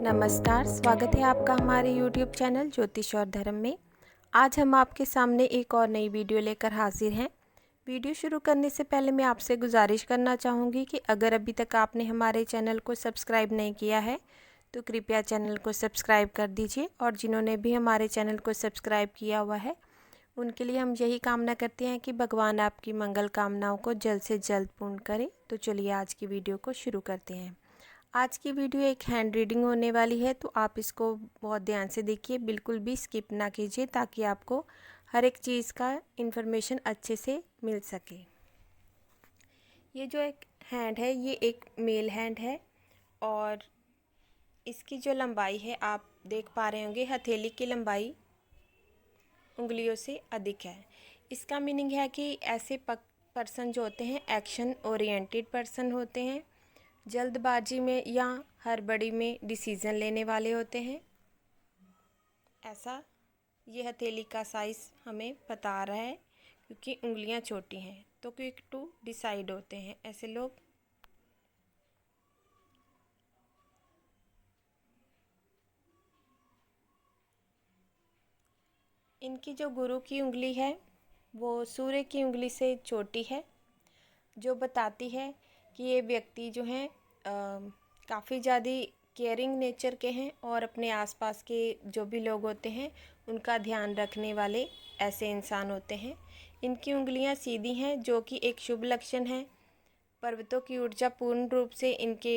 नमस्कार, स्वागत है आपका हमारे YouTube चैनल ज्योतिष और धर्म में। आज हम आपके सामने एक और नई वीडियो लेकर हाजिर हैं। वीडियो शुरू करने से पहले मैं आपसे गुजारिश करना चाहूँगी कि अगर अभी तक आपने हमारे चैनल को सब्सक्राइब नहीं किया है तो कृपया चैनल को सब्सक्राइब कर दीजिए, और जिन्होंने भी हमारे चैनल को सब्सक्राइब किया हुआ है उनके लिए हम यही कामना करते हैं कि भगवान आपकी मंगल कामनाओं को जल्द से जल्द पूर्ण करें। तो चलिए आज की वीडियो को शुरू करते हैं। आज की वीडियो एक हैंड रीडिंग होने वाली है, तो आप इसको बहुत ध्यान से देखिए, बिल्कुल भी स्किप ना कीजिए ताकि आपको हर एक चीज़ का इन्फॉर्मेशन अच्छे से मिल सके। ये जो एक हैंड है ये एक मेल हैंड है और इसकी जो लंबाई है आप देख पा रहे होंगे, हथेली की लंबाई उंगलियों से अधिक है। इसका मीनिंग है कि ऐसे पर्सन जो होते हैं एक्शन ओरिएंटेड पर्सन होते हैं, जल्दबाजी में या हड़बड़ी में डिसीज़न लेने वाले होते हैं। ऐसा ये हथेली का साइज़ हमें बता रहा है, क्योंकि उंगलियां छोटी हैं तो क्विक टू डिसाइड होते हैं ऐसे लोग। इनकी जो गुरु की उंगली है वो सूर्य की उंगली से छोटी है, जो बताती है कि ये व्यक्ति जो हैं काफ़ी ज़्यादा केयरिंग नेचर के हैं और अपने आसपास के जो भी लोग होते हैं उनका ध्यान रखने वाले ऐसे इंसान होते हैं। इनकी उंगलियां सीधी हैं, जो कि एक शुभ लक्षण है। पर्वतों की ऊर्जा पूर्ण रूप से इनके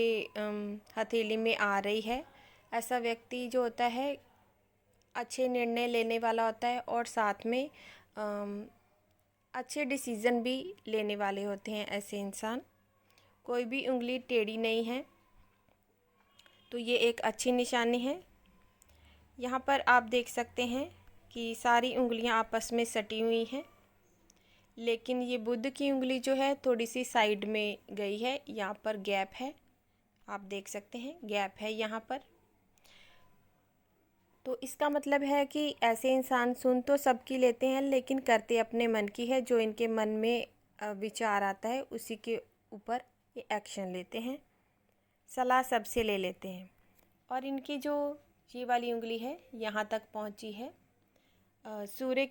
हथेली में आ रही है। ऐसा व्यक्ति जो होता है अच्छे निर्णय लेने वाला होता है और साथ में अच्छे डिसीज़न भी लेने वाले होते हैं ऐसे इंसान। कोई भी उंगली टेढ़ी नहीं है, तो ये एक अच्छी निशानी है। यहाँ पर आप देख सकते हैं कि सारी उंगलियाँ आपस में सटी हुई हैं, लेकिन ये बुध की उंगली जो है थोड़ी सी साइड में गई है, यहाँ पर गैप है, आप देख सकते हैं गैप है यहाँ पर। तो इसका मतलब है कि ऐसे इंसान सुन तो सबकी लेते हैं लेकिन करते अपने मन की है। जो इनके मन में विचार आता है उसी के ऊपर ये एक्शन लेते हैं, सलाह सबसे ले लेते हैं। और इनकी जो ये वाली उंगली है यहाँ तक पहुँची है सूर्य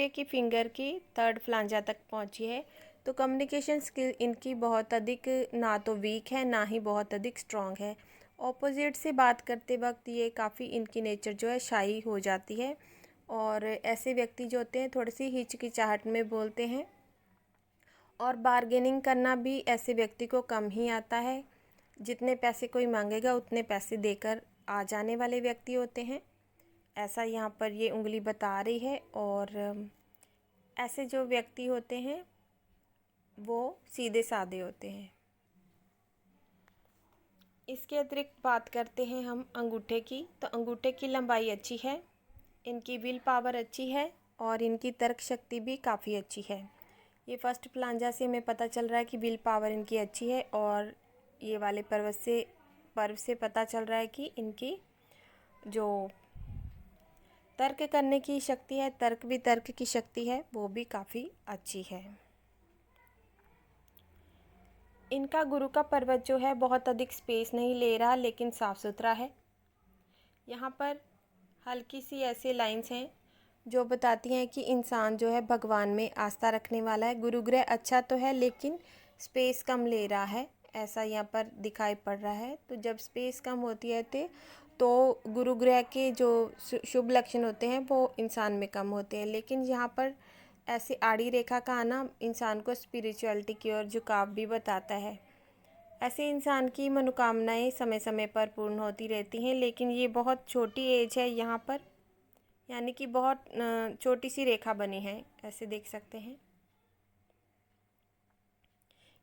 की फिंगर की थर्ड फ्लांजा तक पहुँची है। तो कम्युनिकेशन स्किल इनकी बहुत अधिक ना तो वीक है ना ही बहुत अधिक स्ट्रॉन्ग है। ऑपोजिट से बात करते वक्त ये काफ़ी इनकी नेचर जो है शाई हो जाती है, और ऐसे व्यक्ति जो होते हैं थोड़ी सी हिचकिचाहट में बोलते हैं, और बार्गेनिंग करना भी ऐसे व्यक्ति को कम ही आता है। जितने पैसे कोई मांगेगा उतने पैसे देकर आ जाने वाले व्यक्ति होते हैं, ऐसा यहाँ पर ये उंगली बता रही है। और ऐसे जो व्यक्ति होते हैं वो सीधे साधे होते हैं। इसके अतिरिक्त बात करते हैं हम अंगूठे की, तो अंगूठे की लंबाई अच्छी है, इनकी विल पावर अच्छी है और इनकी तर्क शक्ति भी काफ़ी अच्छी है। ये फर्स्ट फ्लांजा से हमें पता चल रहा है कि विल पावर इनकी अच्छी है, और ये वाले पर्व से पता चल रहा है कि इनकी जो तर्क करने की शक्ति है, तर्क की शक्ति है, वो भी काफ़ी अच्छी है। इनका गुरु का पर्वत जो है बहुत अधिक स्पेस नहीं ले रहा, लेकिन साफ़ सुथरा है। यहाँ पर हल्की सी ऐसे लाइंस हैं जो बताती हैं कि इंसान जो है भगवान में आस्था रखने वाला है। गुरु ग्रह अच्छा तो है लेकिन स्पेस कम ले रहा है, ऐसा यहाँ पर दिखाई पड़ रहा है। तो जब स्पेस कम होती है तो गुरु ग्रह के जो शुभ लक्षण होते हैं वो इंसान में कम होते हैं। लेकिन यहाँ पर ऐसे आड़ी रेखा का आना इंसान को स्पिरिचुअलिटी की ओर झुकाव भी बताता है। ऐसे इंसान की मनोकामनाएं समय समय पर पूर्ण होती रहती हैं, लेकिन ये बहुत छोटी एज है यहाँ पर, यानी कि बहुत छोटी सी रेखा बनी है, ऐसे देख सकते हैं।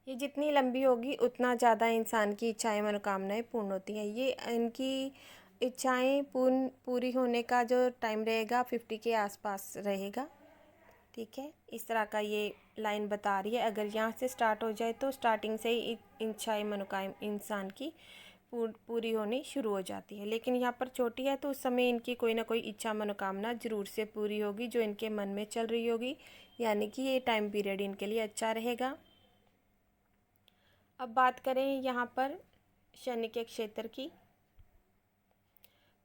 ये जितनी लंबी होगी उतना ज़्यादा इंसान की इच्छाएं मनोकामनाएं पूर्ण होती हैं। ये इनकी इच्छाएं पूरी होने का जो टाइम रहेगा 50 के आसपास रहेगा, ठीक है। इस तरह का ये लाइन बता रही है। अगर यहाँ से स्टार्ट हो जाए तो स्टार्टिंग से ही इच्छाएं मनोकामना इंसान की पूरी होनी शुरू हो जाती है। लेकिन यहाँ पर छोटी है तो उस समय इनकी कोई ना कोई इच्छा मनोकामना ज़रूर से पूरी होगी जो इनके मन में चल रही होगी, यानी कि ये टाइम पीरियड इनके लिए अच्छा रहेगा। अब बात करें यहाँ पर शनि के क्षेत्र की।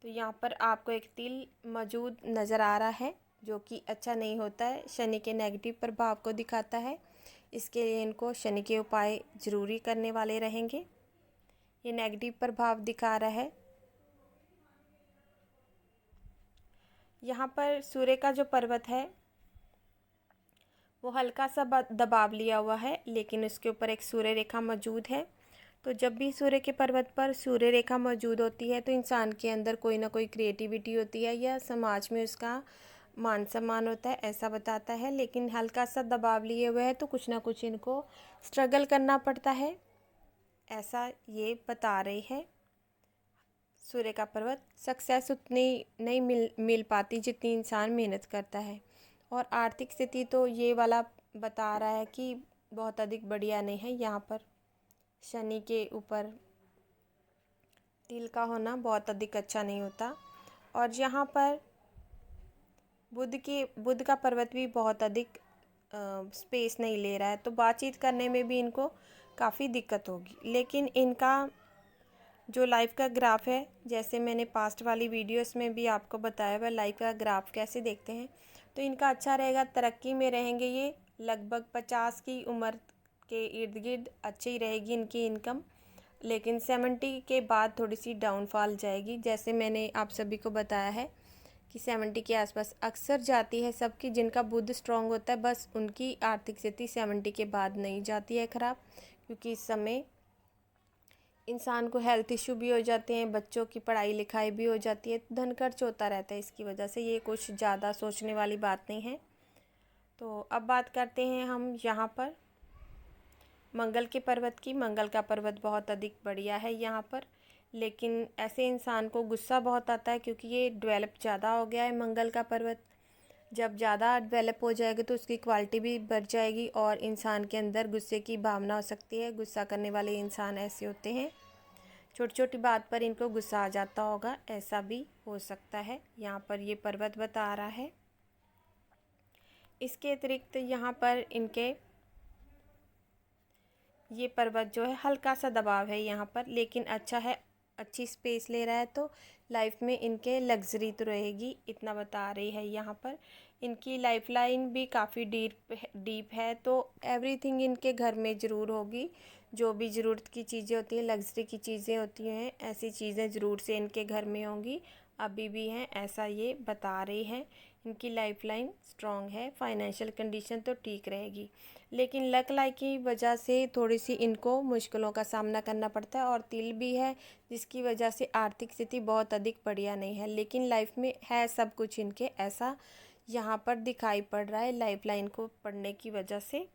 तो यहाँ पर आपको एक तिल मौजूद नज़र आ रहा है, जो कि अच्छा नहीं होता है, शनि के नेगेटिव प्रभाव को दिखाता है। इसके लिए इनको शनि के उपाय ज़रूरी करने वाले रहेंगे। ये नेगेटिव प्रभाव दिखा रहा है। यहाँ पर सूर्य का जो पर्वत है वो हल्का सा दबाव लिया हुआ है, लेकिन उसके ऊपर एक सूर्य रेखा मौजूद है। तो जब भी सूर्य के पर्वत पर सूर्य रेखा मौजूद होती है तो इंसान के अंदर कोई ना कोई क्रिएटिविटी होती है या समाज में उसका मान सम्मान होता है, ऐसा बताता है। लेकिन हल्का सा दबाव लिए हुए है तो कुछ ना कुछ इनको स्ट्रगल करना पड़ता है, ऐसा ये बता रही है। सूर्य का पर्वत सक्सेस उतनी नहीं मिल पाती जितनी इंसान मेहनत करता है। और आर्थिक स्थिति तो ये वाला बता रहा है कि बहुत अधिक बढ़िया नहीं है। यहाँ पर शनि के ऊपर तिल का होना बहुत अधिक अच्छा नहीं होता। और यहाँ पर बुध का पर्वत भी बहुत अधिक स्पेस नहीं ले रहा है, तो बातचीत करने में भी इनको काफ़ी दिक्कत होगी। लेकिन इनका जो लाइफ का ग्राफ है, जैसे मैंने पास्ट वाली वीडियोस में भी आपको बताया हुआ लाइफ का ग्राफ कैसे देखते हैं, तो इनका अच्छा रहेगा, तरक्की में रहेंगे ये। लगभग 50 की उम्र के इर्द गिर्द अच्छी ही रहेगी इनकी इनकम। लेकिन 70 के बाद थोड़ी सी डाउनफॉल जाएगी, जैसे मैंने आप सभी को बताया है कि 70 के आसपास अक्सर जाती है सबकी। जिनका बुध स्ट्रांग होता है बस उनकी आर्थिक स्थिति 70 के बाद नहीं जाती है ख़राब, क्योंकि इस समय इंसान को हेल्थ इशू भी हो जाते हैं, बच्चों की पढ़ाई लिखाई भी हो जाती है, धन खर्च होता रहता है इसकी वजह से। ये कुछ ज़्यादा सोचने वाली बात नहीं है। तो अब बात करते हैं हम यहाँ पर मंगल के पर्वत की। मंगल का पर्वत बहुत अधिक बढ़िया है यहाँ पर, लेकिन ऐसे इंसान को गुस्सा बहुत आता है क्योंकि ये डेवलप ज़्यादा हो गया है मंगल का पर्वत। जब ज़्यादा डेवलप हो जाएगा तो उसकी क्वालिटी भी बढ़ जाएगी और इंसान के अंदर गुस्से की भावना हो सकती है। गुस्सा करने वाले इंसान ऐसे होते हैं, छोटी छोटी बात पर इनको गुस्सा आ जाता होगा, ऐसा भी हो सकता है। यहाँ पर ये पर्वत बता रहा है। इसके अतिरिक्त यहाँ पर इनके ये पर्वत जो है हल्का सा दबाव है यहाँ पर, लेकिन अच्छा है, अच्छी स्पेस ले रहा है, तो लाइफ में इनके लग्जरी तो रहेगी, इतना बता रही है। यहाँ पर इनकी लाइफ लाइन भी काफ़ी डीप है, तो एवरीथिंग इनके घर में ज़रूर होगी। जो भी ज़रूरत की चीज़ें होती हैं, लग्जरी की चीज़ें होती हैं, ऐसी चीज़ें ज़रूर से इनके घर में होंगी, अभी भी हैं, ऐसा ये बता रही है। इनकी लाइफ लाइन स्ट्रॉन्ग है, फाइनेंशियल कंडीशन तो ठीक रहेगी, लेकिन लक लाइक की वजह से थोड़ी सी इनको मुश्किलों का सामना करना पड़ता है। और तिल भी है, जिसकी वजह से आर्थिक स्थिति बहुत अधिक बढ़िया नहीं है, लेकिन लाइफ में है सब कुछ इनके, ऐसा यहाँ पर दिखाई पड़ रहा है लाइफ लाइन को पढ़ने की वजह से।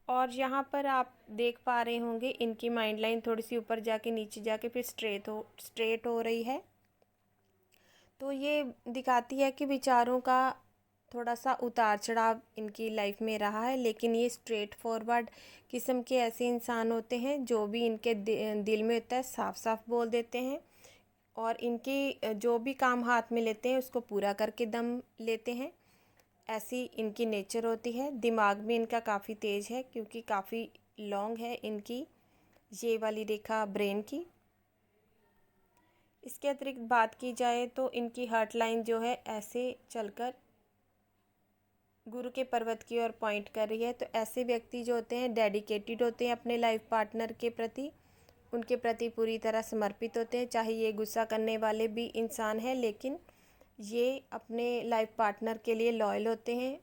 और यहाँ पर आप देख पा रहे होंगे इनकी माइंड लाइन थोड़ी सी ऊपर जाके नीचे जाके फिर स्ट्रेट हो रही है। तो ये दिखाती है कि विचारों का थोड़ा सा उतार चढ़ाव इनकी लाइफ में रहा है, लेकिन ये स्ट्रेट फॉरवर्ड किस्म के ऐसे इंसान होते हैं जो भी इनके दिल में होता है साफ साफ बोल देते हैं। और इनकी जो भी काम हाथ में लेते हैं उसको पूरा करके दम लेते हैं, ऐसी इनकी नेचर होती है। दिमाग भी इनका काफ़ी तेज़ है क्योंकि काफ़ी लॉन्ग है इनकी ये वाली रेखा ब्रेन की। इसके अतिरिक्त बात की जाए तो इनकी हार्ट लाइन जो है ऐसे चलकर गुरु के पर्वत की ओर पॉइंट कर रही है। तो ऐसे व्यक्ति जो होते हैं डेडिकेटेड होते हैं अपने लाइफ पार्टनर के प्रति, उनके प्रति पूरी तरह समर्पित होते हैं। चाहे ये गुस्सा करने वाले भी इंसान हैं, लेकिन ये अपने लाइफ पार्टनर के लिए लॉयल होते हैं।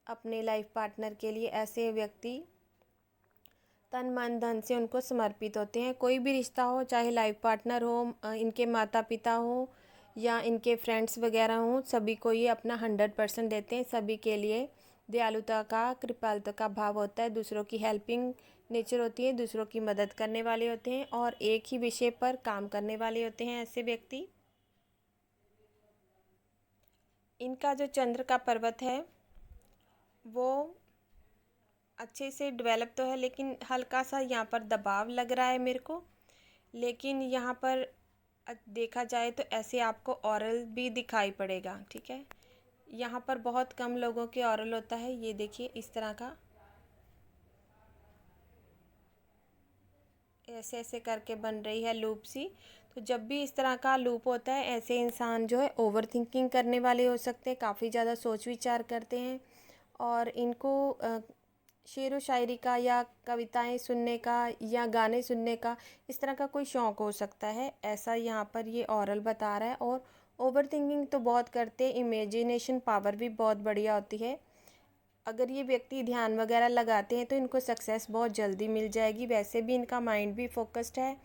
अपने लाइफ पार्टनर के लिए ऐसे व्यक्ति तन मन धन से उनको समर्पित होते हैं। कोई भी रिश्ता हो, चाहे लाइफ पार्टनर हो, इनके माता पिता हो या इनके फ्रेंड्स वगैरह हों, सभी को ये अपना 100% देते हैं। सभी के लिए दयालुता का, कृपालुता का भाव होता है, दूसरों की हेल्पिंग नेचर होती है, दूसरों की मदद करने वाले होते हैं और एक ही विषय पर काम करने वाले होते हैं ऐसे व्यक्ति। इनका जो चंद्र का पर्वत है वो अच्छे से डेवलप तो है, लेकिन हल्का सा यहाँ पर दबाव लग रहा है मेरे को। लेकिन यहाँ पर देखा जाए तो ऐसे आपको ऑरल भी दिखाई पड़ेगा, ठीक है। यहाँ पर बहुत कम लोगों के ऑरल होता है, ये देखिए इस तरह का। ऐसे ऐसे करके बन रही है लूप सी। तो जब भी इस तरह का लूप होता है, ऐसे इंसान जो है ओवर थिंकिंग करने वाले हो सकते हैं, काफ़ी ज़्यादा सोच विचार करते हैं और इनको शेर व शायरी का या कविताएं सुनने का या गाने सुनने का इस तरह का कोई शौक़ हो सकता है, ऐसा यहाँ पर ये औरल बता रहा है। और ओवर थिंकिंग तो बहुत करते, इमेजिनेशन पावर भी बहुत बढ़िया होती है। अगर ये व्यक्ति ध्यान वगैरह लगाते हैं तो इनको सक्सेस बहुत जल्दी मिल जाएगी। वैसे भी इनका माइंड भी फोकस्ड है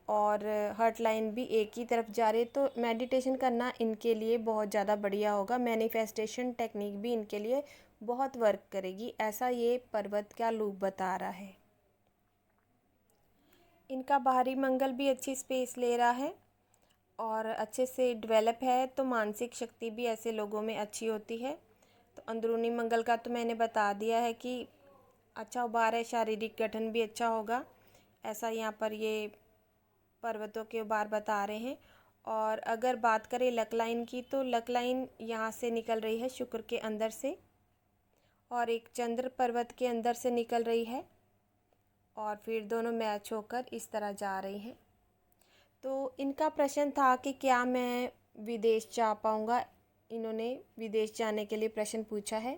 और हार्ट लाइन भी एक ही तरफ जा रही है, तो मेडिटेशन करना इनके लिए बहुत ज़्यादा बढ़िया होगा। मैनिफेस्टेशन टेक्निक भी इनके लिए बहुत वर्क करेगी, ऐसा ये पर्वत का लूप बता रहा है। इनका बाहरी मंगल भी अच्छी स्पेस ले रहा है और अच्छे से डेवलप है, तो मानसिक शक्ति भी ऐसे लोगों में अच्छी होती है। तो अंदरूनी मंगल का तो मैंने बता दिया है कि अच्छा उभार है, शारीरिक गठन भी अच्छा होगा, ऐसा यहाँ पर ये पर्वतों के उभार बता रहे हैं। और अगर बात करें लक लाइन की, तो लक लाइन यहाँ से निकल रही है शुक्र के अंदर से और एक चंद्र पर्वत के अंदर से निकल रही है और फिर दोनों मैच होकर इस तरह जा रही हैं। तो इनका प्रश्न था कि क्या मैं विदेश जा पाऊँगा, इन्होंने विदेश जाने के लिए प्रश्न पूछा है।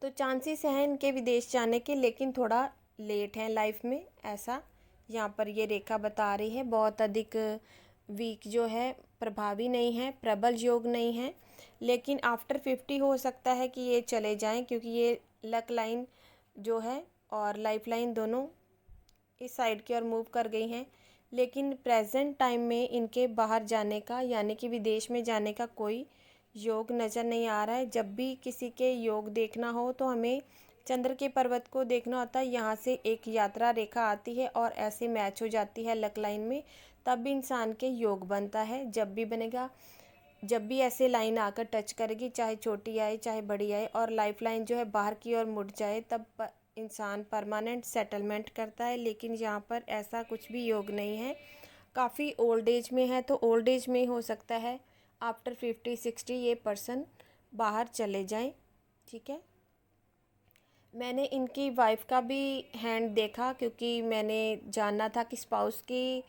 तो चांसेस हैं इनके विदेश जाने के, लेकिन थोड़ा लेट हैं लाइफ में, ऐसा यहाँ पर ये रेखा बता रही है। बहुत अधिक वीक जो है, प्रभावी नहीं है, प्रबल योग नहीं है, लेकिन आफ्टर 50 हो सकता है कि ये चले जाएं, क्योंकि ये लक लाइन जो है और लाइफ लाइन दोनों इस साइड की ओर मूव कर गई हैं। लेकिन प्रेजेंट टाइम में इनके बाहर जाने का यानी कि विदेश में जाने का कोई योग नज़र नहीं आ रहा है। जब भी किसी के योग देखना हो तो हमें चंद्र के पर्वत को देखना होता है, यहाँ से एक यात्रा रेखा आती है और ऐसे मैच हो जाती है लक लाइन में, तब भी इंसान के योग बनता है। जब भी बनेगा, जब भी ऐसे लाइन आकर टच करेगी, चाहे छोटी आए चाहे बड़ी आए, और लाइफ लाइन जो है बाहर की ओर मुड़ जाए, तब इंसान परमानेंट सेटलमेंट करता है। लेकिन यहाँ पर ऐसा कुछ भी योग नहीं है। काफ़ी ओल्ड एज में है, तो ओल्ड एज में हो सकता है आफ्टर 50-60 ये पर्सन बाहर चले जाएं। ठीक है, मैंने इनकी वाइफ का भी हैंड देखा, क्योंकि मैंने जानना था कि स्पाउस की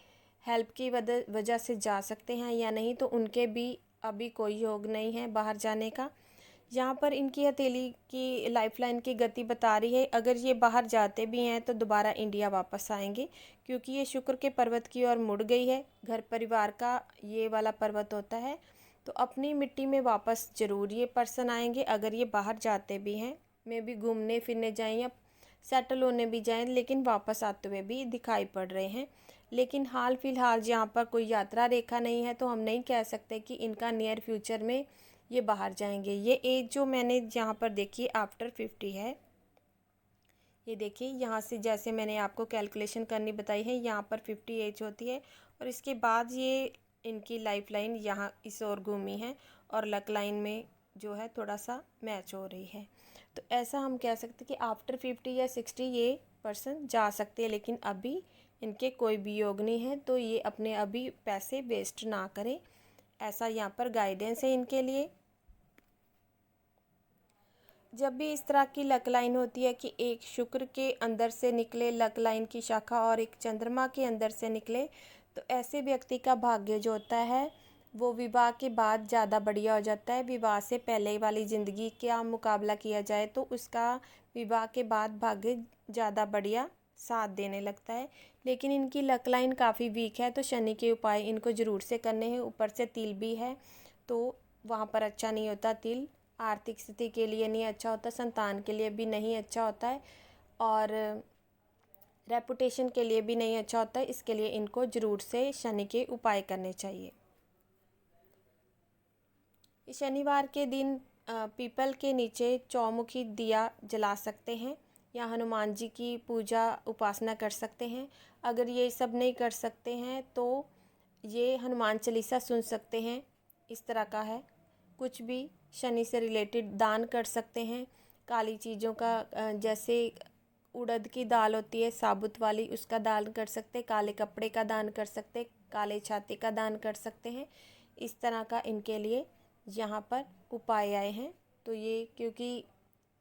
हेल्प की वजह से जा सकते हैं या नहीं, तो उनके भी अभी कोई योग नहीं है बाहर जाने का। यहाँ पर इनकी हथेली की लाइफलाइन की गति बता रही है, अगर ये बाहर जाते भी हैं तो दोबारा इंडिया वापस आएंगे, क्योंकि ये शुक्र के पर्वत की ओर मुड़ गई है। घर परिवार का ये वाला पर्वत होता है, तो अपनी मिट्टी में वापस ज़रूर ये पर्सन आएंगे अगर ये बाहर जाते भी हैं। मे भी घूमने फिरने जाएं या सेटल होने भी जाएं, लेकिन वापस आते हुए भी दिखाई पड़ रहे हैं। लेकिन हाल फिलहाल यहाँ पर कोई यात्रा रेखा नहीं है, तो हम नहीं कह सकते कि इनका नियर फ्यूचर में ये बाहर जाएंगे। ये एज जो मैंने यहाँ पर देखी आफ्टर 50 है। ये देखिए यहाँ से जैसे मैंने आपको कैलकुलेशन करनी बताई है, यहाँ पर 50 एज होती है और इसके बाद ये इनकी लाइफ लाइन यहाँ इस ओर घूमी है और लक लाइन में जो है थोड़ा सा मैच हो रही है। तो ऐसा हम कह सकते कि आफ्टर 50 या 60 ये पर्सन जा सकते हैं, लेकिन अभी इनके कोई भी योग नहीं है, तो ये अपने अभी पैसे वेस्ट ना करें, ऐसा यहाँ पर गाइडेंस है इनके लिए। जब भी इस तरह की लक लाइन होती है कि एक शुक्र के अंदर से निकले लक लाइन की शाखा और एक चंद्रमा के अंदर से निकले, तो ऐसे व्यक्ति का भाग्य जो होता है वो विवाह के बाद ज़्यादा बढ़िया हो जाता है। विवाह से पहले वाली ज़िंदगी का मुकाबला किया जाए तो उसका विवाह के बाद भाग्य ज़्यादा बढ़िया साथ देने लगता है। लेकिन इनकी लक लाइन काफ़ी वीक है, तो शनि के उपाय इनको ज़रूर से करने हैं। ऊपर से तिल भी है, तो वहाँ पर अच्छा नहीं होता तिल, आर्थिक स्थिति के लिए नहीं अच्छा होता, संतान के लिए भी नहीं अच्छा होता है और रेपुटेशन के लिए भी नहीं अच्छा होता है। इसके लिए इनको ज़रूर से शनि के उपाय करने चाहिए। शनिवार के दिन पीपल के नीचे चौमुखी दिया जला सकते हैं या हनुमान जी की पूजा उपासना कर सकते हैं। अगर ये सब नहीं कर सकते हैं तो ये हनुमान चालीसा सुन सकते हैं, इस तरह का है। कुछ भी शनि से रिलेटेड दान कर सकते हैं। काली चीज़ों का जैसे उड़द की दाल होती है साबुत वाली, उसका दान कर सकते हैं। काले कपड़े का दान कर सकते हैं, काले छाते का दान कर सकते हैं। इस तरह का इनके लिए यहाँ पर उपाय आए हैं। तो ये क्योंकि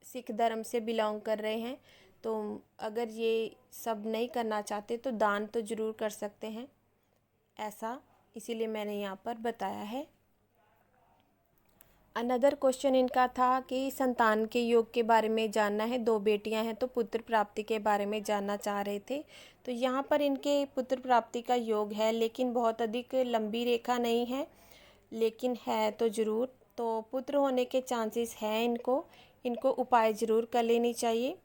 सिख धर्म से बिलोंग कर रहे हैं, तो अगर ये सब नहीं करना चाहते तो दान तो ज़रूर कर सकते हैं, ऐसा इसीलिए मैंने यहाँ पर बताया है। अनदर क्वेश्चन इनका था कि संतान के योग के बारे में जानना है, 2 बेटियां हैं तो पुत्र प्राप्ति के बारे में जानना चाह रहे थे। तो यहाँ पर इनके पुत्र प्राप्ति का योग है, लेकिन बहुत अधिक लंबी रेखा नहीं है, लेकिन है तो ज़रूर। तो पुत्र होने के चांसेस हैं इनको उपाय ज़रूर कर लेनी चाहिए।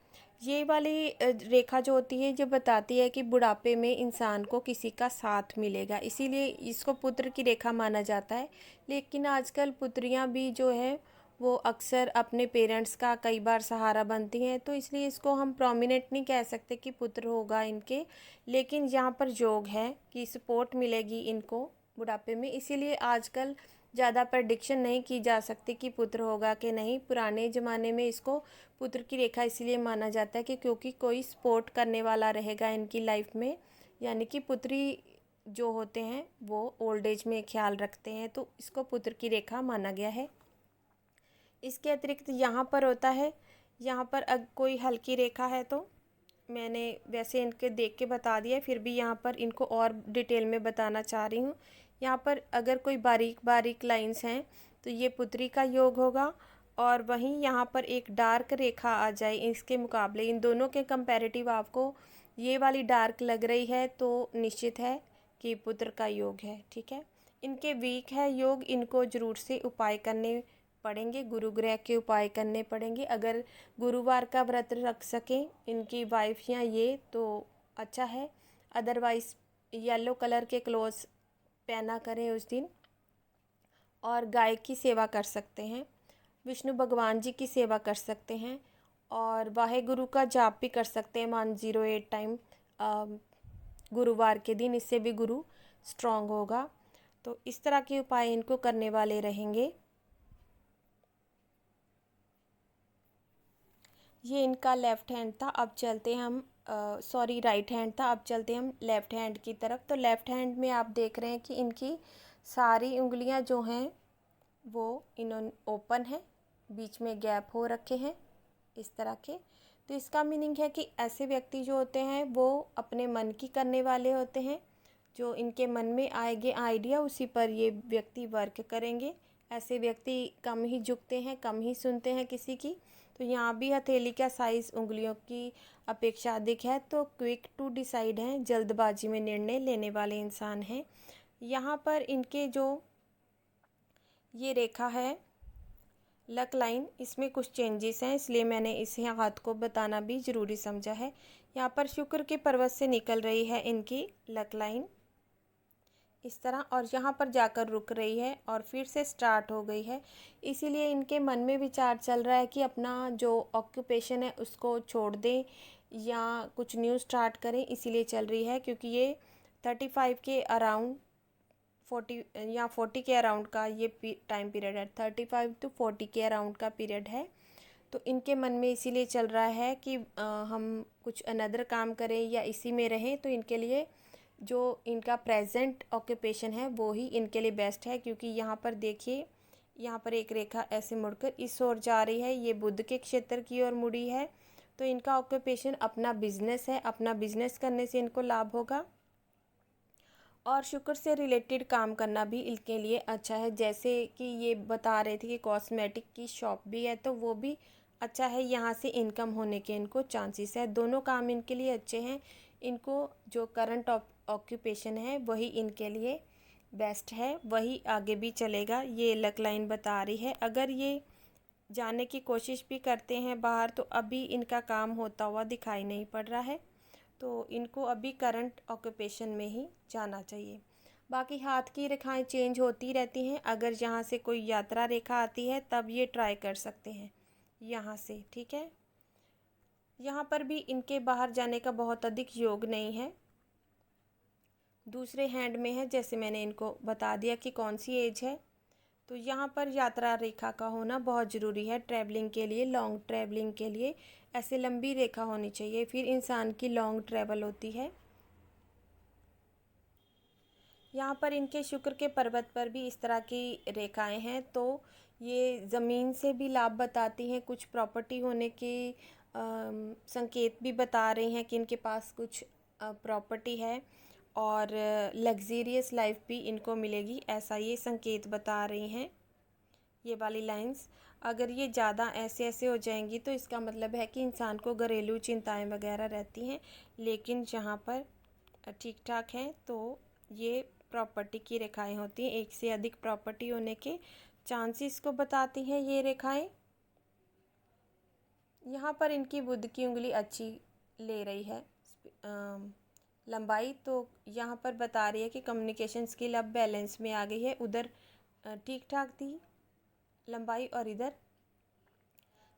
ये वाली रेखा जो होती है जो बताती है कि बुढ़ापे में इंसान को किसी का साथ मिलेगा, इसीलिए इसको पुत्र की रेखा माना जाता है। लेकिन आजकल पुत्रियां भी जो है वो अक्सर अपने पेरेंट्स का कई बार सहारा बनती हैं, तो इसलिए इसको हम प्रोमिनेंट नहीं कह सकते कि पुत्र होगा इनके, लेकिन यहाँ पर योग है कि सपोर्ट मिलेगी इनको बुढ़ापे में। इसीलिए आजकल ज़्यादा प्रडिक्शन नहीं की जा सकती कि पुत्र होगा कि नहीं। पुराने ज़माने में इसको पुत्र की रेखा इसलिए माना जाता है कि क्योंकि कोई सपोर्ट करने वाला रहेगा इनकी लाइफ में, यानी कि पुत्री जो होते हैं वो ओल्ड एज में ख्याल रखते हैं, तो इसको पुत्र की रेखा माना गया है। इसके अतिरिक्त यहाँ पर होता है, यहाँ पर अगर कोई हल्की रेखा है तो मैंने वैसे इनके देख के बता दिया, फिर भी यहाँ पर इनको और डिटेल में बताना चाह रही हूँ। यहाँ पर अगर कोई बारीक बारीक लाइंस हैं तो ये पुत्री का योग होगा, और वहीं यहाँ पर एक डार्क रेखा आ जाए इसके मुकाबले, इन दोनों के कंपैरेटिव आपको ये वाली डार्क लग रही है तो निश्चित है कि पुत्र का योग है। ठीक है, इनके वीक है योग, इनको ज़रूर से उपाय करने पड़ेंगे, गुरु ग्रह के उपाय करने पड़ेंगे। अगर गुरुवार का व्रत रख सकें इनकी वाइफ या ये तो अच्छा है, अदरवाइज़ येलो कलर के क्लोथ्स पहना करें उस दिन, और गाय की सेवा कर सकते हैं, विष्णु भगवान जी की सेवा कर सकते हैं, और वाहे गुरु का जाप भी कर सकते हैं 108 टाइम गुरुवार के दिन, इससे भी गुरु स्ट्रांग होगा। तो इस तरह के उपाय इनको करने वाले रहेंगे। ये इनका लेफ़्ट हैंड था, अब चलते हैं हम सॉरी राइट हैंड था, अब चलते हैं हम लेफ़्ट हैंड की तरफ। तो लेफ़्ट हैंड में आप देख रहे हैं कि इनकी सारी उंगलियां जो हैं वो इन्होंने ओपन है, बीच में गैप हो रखे हैं इस तरह के। तो इसका मीनिंग है कि ऐसे व्यक्ति जो होते हैं वो अपने मन की करने वाले होते हैं, जो इनके मन में आएंगे आइडिया उसी पर ये व्यक्ति वर्क करेंगे। ऐसे व्यक्ति कम ही झुकते हैं, कम ही सुनते हैं किसी की। तो यहाँ भी हथेली का साइज़ उंगलियों की अपेक्षा अधिक है, तो क्विक टू डिसाइड हैं, जल्दबाजी में निर्णय लेने वाले इंसान हैं। यहाँ पर इनके जो ये रेखा है लक लाइन, इसमें कुछ चेंजेस हैं, इसलिए मैंने इस हाथ को बताना भी ज़रूरी समझा है। यहाँ पर शुक्र के पर्वत से निकल रही है इनकी लक लाइन इस तरह, और यहाँ पर जाकर रुक रही है और फिर से स्टार्ट हो गई है। इसीलिए इनके मन में विचार चल रहा है कि अपना जो ऑक्यूपेशन है उसको छोड़ दें या कुछ न्यू स्टार्ट करें, इसीलिए चल रही है क्योंकि ये 35 के अराउंड 40 या 40 के अराउंड का ये टाइम पीरियड है, 35 to 40 के अराउंड का पीरियड है। तो इनके मन में इसीलिए चल रहा है कि हम कुछ अनदर काम करें या इसी में रहें, तो इनके लिए जो इनका प्रेजेंट ऑक्यूपेशन है वो ही इनके लिए बेस्ट है। क्योंकि यहाँ पर देखिए, यहाँ पर एक रेखा ऐसे मुड़कर इस ओर जा रही है, ये बुध के क्षेत्र की ओर मुड़ी है। तो इनका ऑक्यूपेशन अपना बिजनेस है, अपना बिजनेस करने से इनको लाभ होगा, और शुक्र से रिलेटेड काम करना भी इनके लिए अच्छा है। जैसे कि ये बता रहे थे कि कॉस्मेटिक की शॉप भी है, तो वो भी अच्छा है, यहाँ से इनकम होने के इनको चांसेस है। दोनों काम इनके लिए अच्छे हैं। इनको जो करंट ऑक्यूपेशन है वही इनके लिए बेस्ट है, वही आगे भी चलेगा, ये लक लाइन बता रही है। अगर ये जाने की कोशिश भी करते हैं बाहर तो अभी इनका काम होता हुआ दिखाई नहीं पड़ रहा है, तो इनको अभी करंट ऑक्यूपेशन में ही जाना चाहिए। बाकी हाथ की रेखाएं चेंज होती रहती हैं, अगर यहाँ से कोई यात्रा रेखा आती है तब ये ट्राई कर सकते हैं यहाँ से। ठीक है, यहाँ पर भी इनके बाहर जाने का बहुत अधिक योग नहीं है। दूसरे हैंड में है, जैसे मैंने इनको बता दिया कि कौन सी एज है। तो यहाँ पर यात्रा रेखा का होना बहुत ज़रूरी है ट्रैवलिंग के लिए, लॉन्ग ट्रैवलिंग के लिए ऐसे लंबी रेखा होनी चाहिए, फिर इंसान की लॉन्ग ट्रैवल होती है। यहाँ पर इनके शुक्र के पर्वत पर भी इस तरह की रेखाएं हैं, तो ये ज़मीन से भी लाभ बताती हैं, कुछ प्रॉपर्टी होने की संकेत भी बता रही हैं कि इनके पास कुछ प्रॉपर्टी है और लग्जीरियस लाइफ भी इनको मिलेगी, ऐसा ये संकेत बता रही हैं। ये वाली लाइंस अगर ये ज़्यादा ऐसे ऐसे हो जाएंगी तो इसका मतलब है कि इंसान को घरेलू चिंताएं वगैरह रहती हैं, लेकिन जहाँ पर ठीक ठाक हैं तो ये प्रॉपर्टी की रेखाएं होती हैं। एक से अधिक प्रॉपर्टी होने के चांसेस को बताती हैं ये रेखाएं। यहाँ पर इनकी बुध की उंगली अच्छी ले रही है लंबाई, तो यहाँ पर बता रही है कि कम्युनिकेशन स्किल अब बैलेंस में आ गई है। उधर ठीक ठाक थी लंबाई और इधर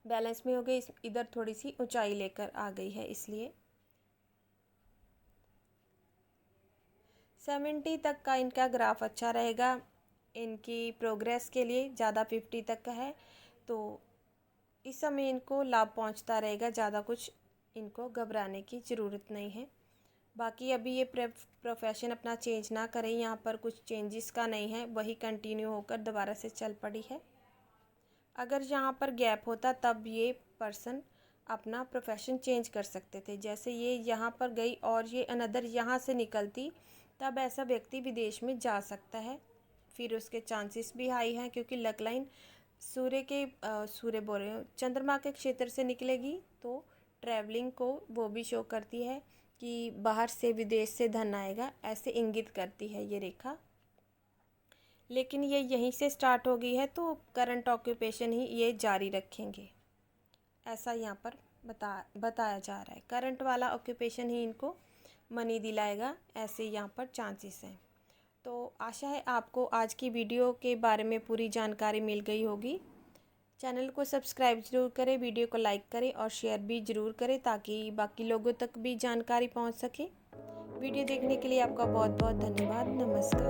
बैलेंस में हो गई, इधर थोड़ी सी ऊंचाई लेकर आ गई है। इसलिए 70 तक का इनका ग्राफ अच्छा रहेगा इनकी प्रोग्रेस के लिए, ज़्यादा 50 तक का है तो इस समय इनको लाभ पहुंचता रहेगा, ज़्यादा कुछ इनको घबराने की ज़रूरत नहीं है। बाकी अभी ये प्रोफेशन अपना चेंज ना करें, यहाँ पर कुछ चेंजेस का नहीं है, वही कंटिन्यू होकर दोबारा से चल पड़ी है। अगर यहाँ पर गैप होता तब ये पर्सन अपना प्रोफेशन चेंज कर सकते थे, जैसे ये यहाँ पर गई और ये अनदर यहाँ से निकलती, तब ऐसा व्यक्ति विदेश में जा सकता है, फिर उसके चांसेस भी हाई हैं क्योंकि लक लाइन सूर्य बोल रहे हो चंद्रमा के क्षेत्र से निकलेगी तो ट्रैवलिंग को वो भी शो करती है कि बाहर से विदेश से धन आएगा, ऐसे इंगित करती है ये रेखा। लेकिन ये यहीं से स्टार्ट हो गई है तो करंट ऑक्यूपेशन ही ये जारी रखेंगे, ऐसा यहाँ पर बताया जा रहा है। करंट वाला ऑक्यूपेशन ही इनको मनी दिलाएगा, ऐसे यहाँ पर चांसेस हैं। तो आशा है आपको आज की वीडियो के बारे में पूरी जानकारी मिल गई होगी। चैनल को सब्सक्राइब जरूर करें, वीडियो को लाइक करें और शेयर भी ज़रूर करें ताकि बाकी लोगों तक भी जानकारी पहुंच सके। वीडियो देखने के लिए आपका बहुत बहुत धन्यवाद। नमस्कार।